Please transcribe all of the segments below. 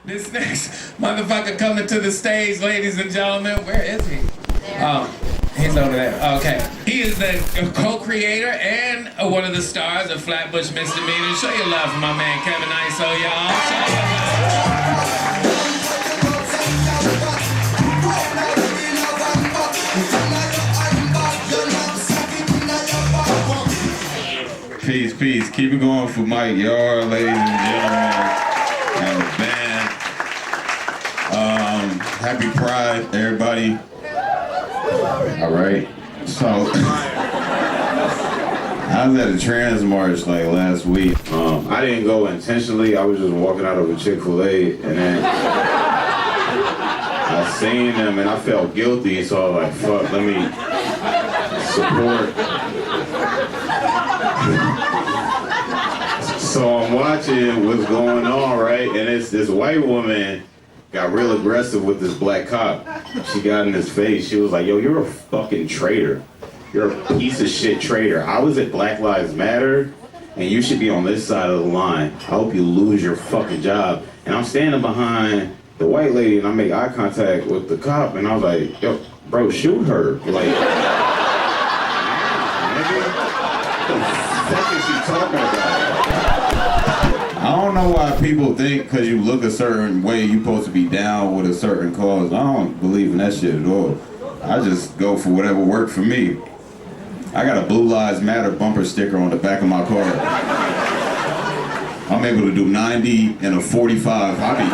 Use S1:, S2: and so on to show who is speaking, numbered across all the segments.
S1: This next motherfucker coming to the stage, ladies and gentlemen. Where is he? Oh, he's over there. Okay. He is the co-creator and one of the stars of Flatbush Misdemeanors. Show your love for my man Kevin Iso, y'all. Show your love.
S2: Peace, peace. Keep it going for Mike Yard, ladies and gentlemen, and the band. Happy Pride, everybody. All right. So, I was at a trans march like last week. I didn't go intentionally. I was just walking out of a Chick-fil-A, and then I seen them, and I felt guilty. So I was like, "Fuck, let me support." So I'm watching what's going on, right? And it's this white woman got real aggressive with this black cop. She got in his face. She was like, "Yo, you're a fucking traitor. You're a piece of shit traitor. I was at Black Lives Matter, and you should be on this side of the line. I hope you lose your fucking job." And I'm standing behind the white lady, and I make eye contact with the cop, and I was like, "Yo, bro, shoot her." Like, nigga, what the fuck is she talking about? I don't know why people think because you look a certain way you're supposed to be down with a certain cause. I don't believe in that shit at all. I just go for whatever worked for me. I got a Blue Lives Matter bumper sticker on the back of my car. I'm able to do 90 and a 45. I be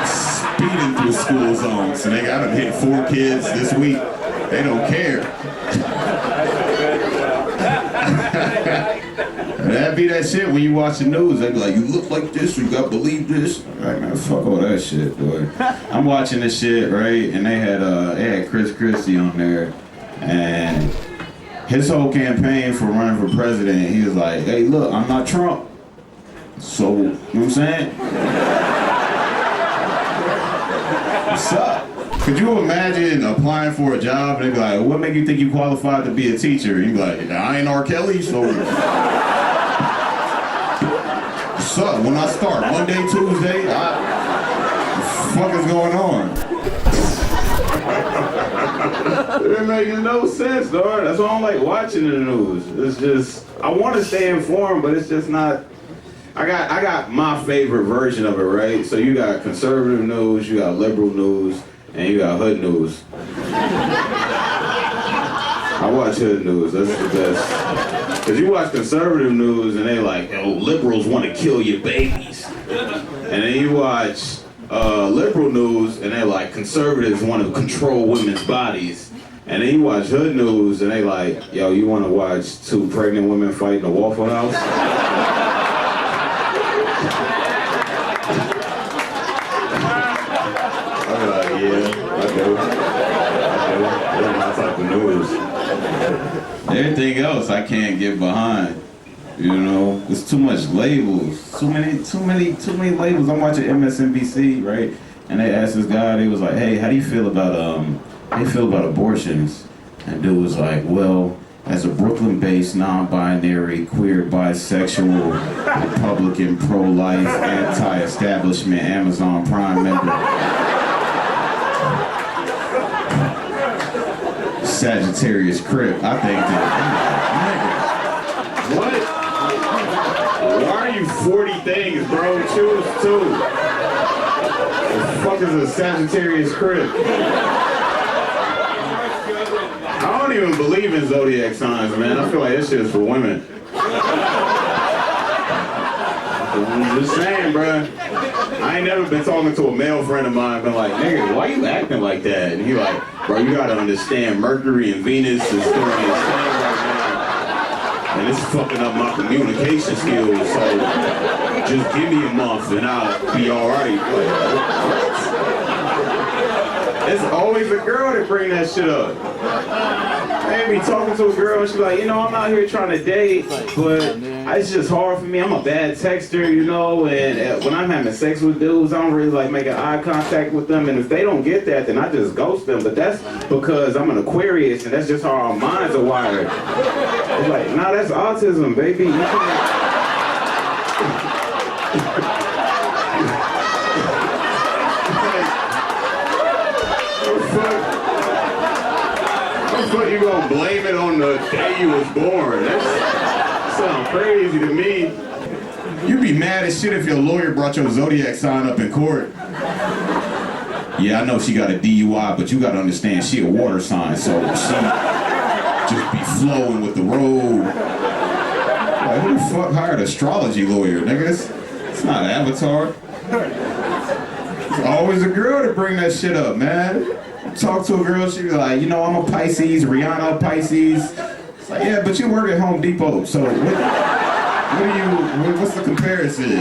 S2: speeding through school zones. And I done hit 4 kids this week. They don't care. That be that shit when you watch the news. They be like, "You look like this, you gotta believe this." Right, man, fuck all that shit, boy. I'm watching this shit, right? And they had Chris Christie on there, and his whole campaign for running for president, he was like, "Hey, look, I'm not Trump." So, you know what I'm saying? What's up? Could you imagine applying for a job and they be like, "What make you think you qualified to be a teacher?" And you be like, "I ain't R. Kelly, so..." What's up? When I start, Monday, Tuesday, what the fuck is going on? It makes no sense, dog. That's why I don't like watching the news. It's just, I want to stay informed, but it's just not. I got my favorite version of it, right? So you got conservative news, you got liberal news, and you got hood news. I watch hood news. That's the best. Because you watch conservative news and they like, "Oh, liberals want to kill your babies." And then you watch liberal news and they're like, "Conservatives want to control women's bodies." And then you watch hood news and they like, "Yo, you want to watch 2 pregnant women fight in a Waffle House?" I'm like, "Yeah, I do. That's my type of news." Everything else I can't get behind. You know, it's too much labels. Too many labels. I'm watching MSNBC, right? And they asked this guy, they was like, "Hey, how do you feel about abortions?" And dude was like, "Well, as a Brooklyn-based, non-binary, queer, bisexual, Republican, pro-life, anti-establishment, Amazon Prime member, Sagittarius Crip, I think that..." What? Why are you 40 things, bro? Choose 2. The fuck is a Sagittarius Crip? I don't even believe in zodiac signs, man. I feel like this shit is for women. I'm just saying, bro. I ain't never been talking to a male friend of mine, been like, "Nigga, why you acting like that?" And he like, "Bro, you gotta understand, Mercury and Venus is doing this thing right now, and it's fucking up my communication skills, so just give me a month and I'll be alright." Like, what? It's always a girl that bring that shit up. I be talking to a girl and she's like, "You know, I'm out here trying to date, but it's just hard for me. I'm a bad texter, you know, and when I'm having sex with dudes, I don't really like making eye contact with them, and if they don't get that, then I just ghost them. But that's because I'm an Aquarius, and that's just how our minds are wired." It's like, nah, that's autism, baby. You can't... gonna blame it on the day you was born. That sounds crazy to me. You'd be mad as shit if your lawyer brought your zodiac sign up in court. Yeah, I know she got a DUI, but you gotta understand she a water sign, so she just be flowing with the road. Like, who the fuck hired an astrology lawyer, niggas? It's not Avatar. It's always a girl to bring that shit up, man. Talk to a girl, she be like, you know, I'm a Pisces, Rihanna a Pisces. It's like, yeah, but you work at Home Depot, so what's the comparison?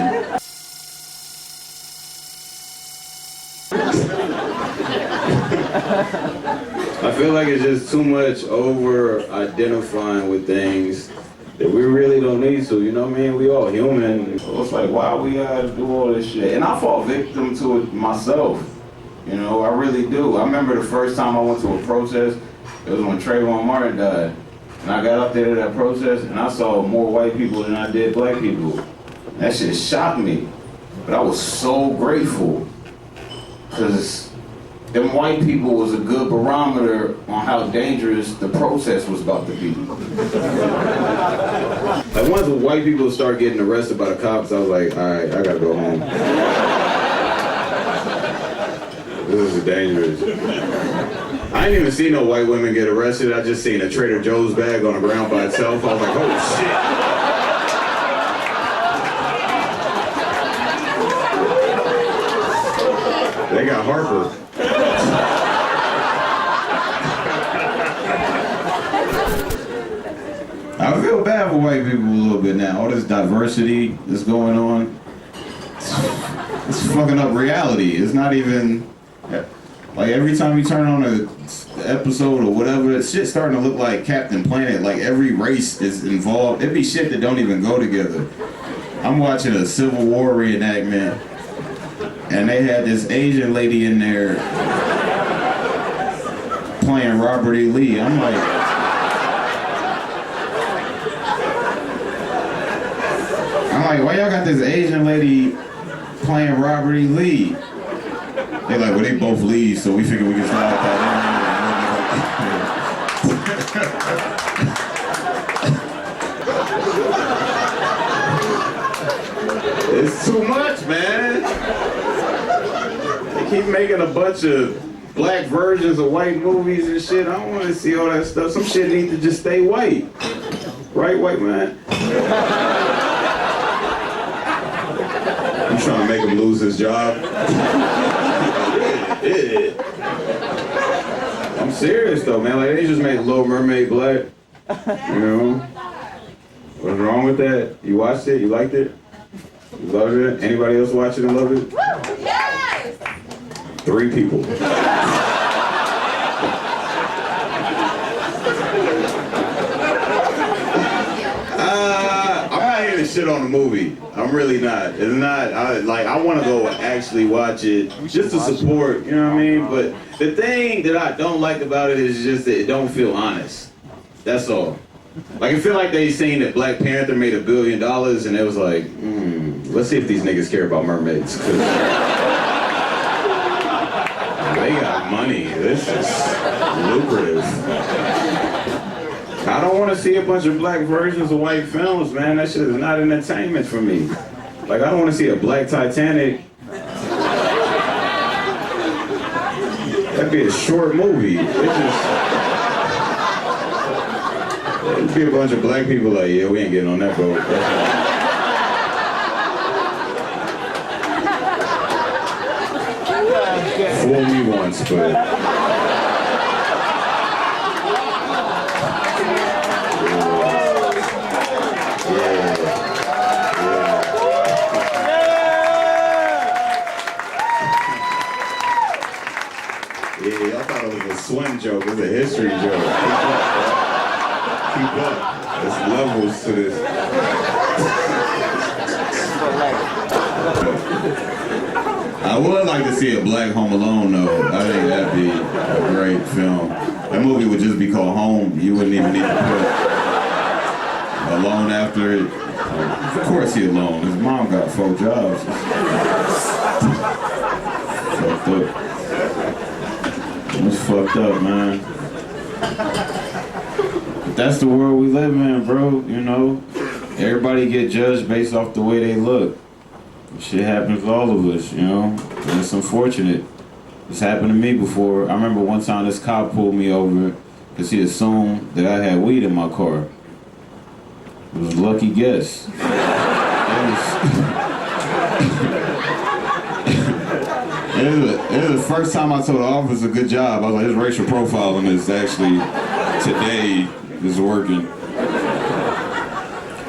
S2: I feel like it's just too much over-identifying with things that we really don't need to, you know what I mean? We all human. So it's like, why we gotta do all this shit? And I fall victim to it myself. You know, I really do. I remember the first time I went to a protest, it was when Trayvon Martin died. And I got up there to that protest and I saw more white people than I did black people. That shit shocked me. But I was so grateful. Because them white people was a good barometer on how dangerous the protest was about to be. Like once the white people started getting arrested by the cops, I was like, all right, I gotta go home. This is dangerous. I didn't even see no white women get arrested. I just seen a Trader Joe's bag on the ground by itself. I was like, oh shit. They got Harper. I feel bad for white people a little bit now. All this diversity that's going on, it's fucking up reality. It's not even, like every time you turn on an episode or whatever, that shit's starting to look like Captain Planet. Like every race is involved. It'd be shit that don't even go together. I'm watching a Civil War reenactment, and they had this Asian lady in there playing Robert E. Lee. I'm like, why y'all got this Asian lady playing Robert E. Lee? They like, well, they both leave, so we figured we could slide that in. It's too much, man. They keep making a bunch of black versions of white movies and shit. I don't want to see all that stuff. Some shit needs to just stay white. Right, white man? You trying to make him lose his job? I'm serious though, man. Like they just made Little Mermaid black. You know? What's wrong with that? You watched it? You liked it? You loved it? Anybody else watch it and love it? Yes! 3 people. I'm not here to shit on the movie. I'm really not. It's not, I want to go actually watch it just to support, you know what I mean? But the thing that I don't like about it is just that it don't feel honest. That's all. Like, I feel like they seen that Black Panther made $1 billion and it was like, let's see if these niggas care about mermaids. 'Cause they got money. This is lucrative. I don't want to see a bunch of black versions of white films, man. That shit is not entertainment for me. Like, I don't want to see a black Titanic. That'd be a short movie. It'd be a bunch of black people like, yeah, we ain't getting on that boat. Fool me once, but... Yeah, I thought it was a swim joke. It's a history joke. Keep up. There's levels to this. I would like to see a black Home Alone, though. I think that'd be a great film. That movie would just be called Home. You wouldn't even need to put Alone after it. Of course he alone. His mom got 4 jobs. Fucked up. It's fucked up, man. that's the world we live in, bro. You know, everybody get judged based off the way they look. Shit happens to all of us, you know. And it's unfortunate. It's happened to me before. I remember one time this cop pulled me over because he assumed that I had weed in my car. It was a lucky guess. It was the first time I told the officer good job. I was like, his racial profiling is actually today is working.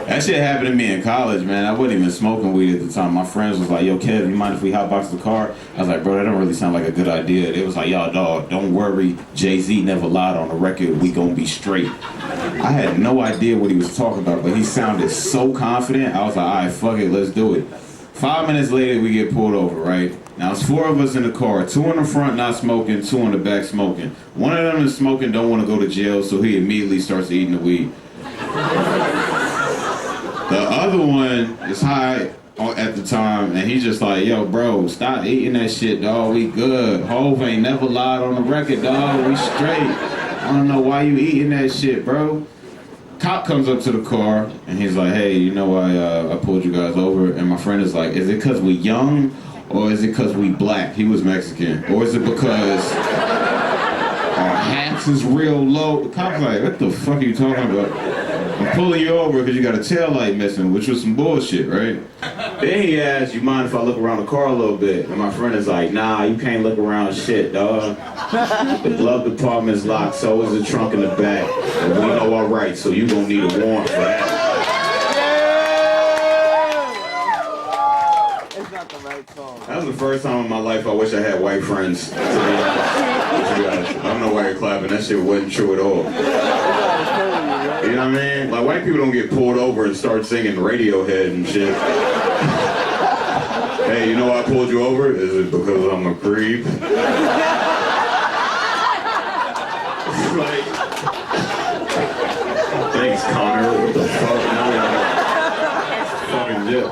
S2: That shit happened to me in college, man. I wasn't even smoking weed at the time. My friends was like, yo, Kev, you mind if we hotbox the car? I was like, bro, that don't really sound like a good idea. They was like, yo, dog, don't worry. Jay-Z never lied on the record. We gonna be straight. I had no idea what he was talking about, but he sounded so confident. I was like, all right, fuck it, let's do it. 5 minutes later, we get pulled over, right? Now, it's 4 of us in the car. 2 in the front not smoking, 2 in the back smoking. One of them is smoking, don't want to go to jail, so he immediately starts eating the weed. The other one is high at the time, and he's just like, yo, bro, stop eating that shit, dog. We good. Hov ain't never lied on the record, dog. We straight. I don't know why you eating that shit, bro. Cop comes up to the car, and he's like, hey, you know why I pulled you guys over? And my friend is like, is it because we young, or is it because we black? He was Mexican. Or is it because our hats is real low? The cop's like, what the fuck are you talking about? I'm pulling you over because you got a tail light missing, which was some bullshit, right? Then he asked, you mind if I look around the car a little bit? And my friend is like, nah, you can't look around shit, dog. The glove compartment's locked, so is the trunk in the back. And we know our rights, so you gonna need a warrant for that.
S3: It's not the right song.
S2: That was the first time in my life I wish I had white friends, to be honest with you guys. I don't know why you're clapping, that shit wasn't true at all. You know what I mean? Like, white people don't get pulled over and start singing Radiohead and shit. Hey, you know why I pulled you over? Is it because I'm a creep? Like, thanks, Connor. What the fuck? Fucking jail.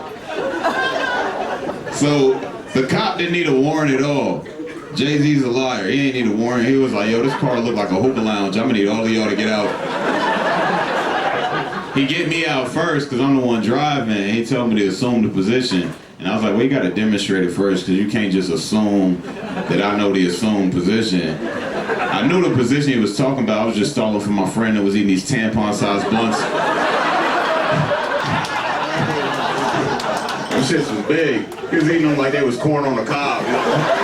S2: So, the cop didn't need a warrant at all. Jay-Z's a liar. He ain't need a warrant. He was like, yo, this car look like a hookah lounge. I'm gonna need all of y'all to get out. He get me out first because I'm the one driving, and he told me to assume the position. And I was like, well, you got to demonstrate it first because you can't just assume that I know the assumed position. I knew the position he was talking about. I was just stalling for my friend that was eating these tampon-sized blunts. Those shits was big. He was eating them like they was corn on the cob. You know?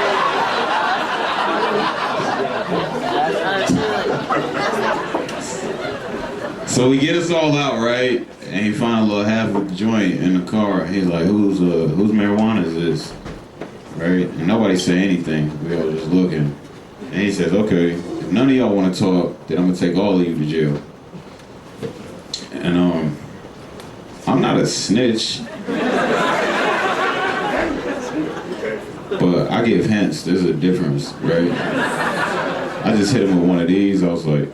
S2: So we get us all out, right? And he find a little half of the joint in the car. He's like, whose marijuana is this? Right? And nobody say anything. We all just looking. And he says, okay, if none of y'all want to talk, then I'm gonna take all of you to jail. And I'm not a snitch. But I give hints. There's a difference, right? I just hit him with one of these. I was like,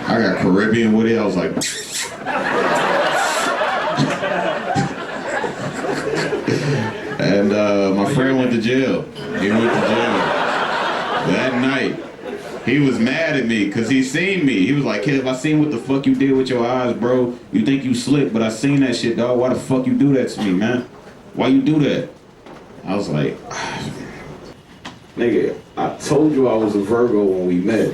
S2: I got Caribbean with it. I was like, and my friend went to jail. He went to jail that night. He was mad at me because he seen me. He was like, Kev, I seen what the fuck you did with your eyes, bro. You think you slick, but I seen that shit, dog. Why the fuck you do that to me, man? Why you do that? I was like, nigga, I told you I was a Virgo when we met.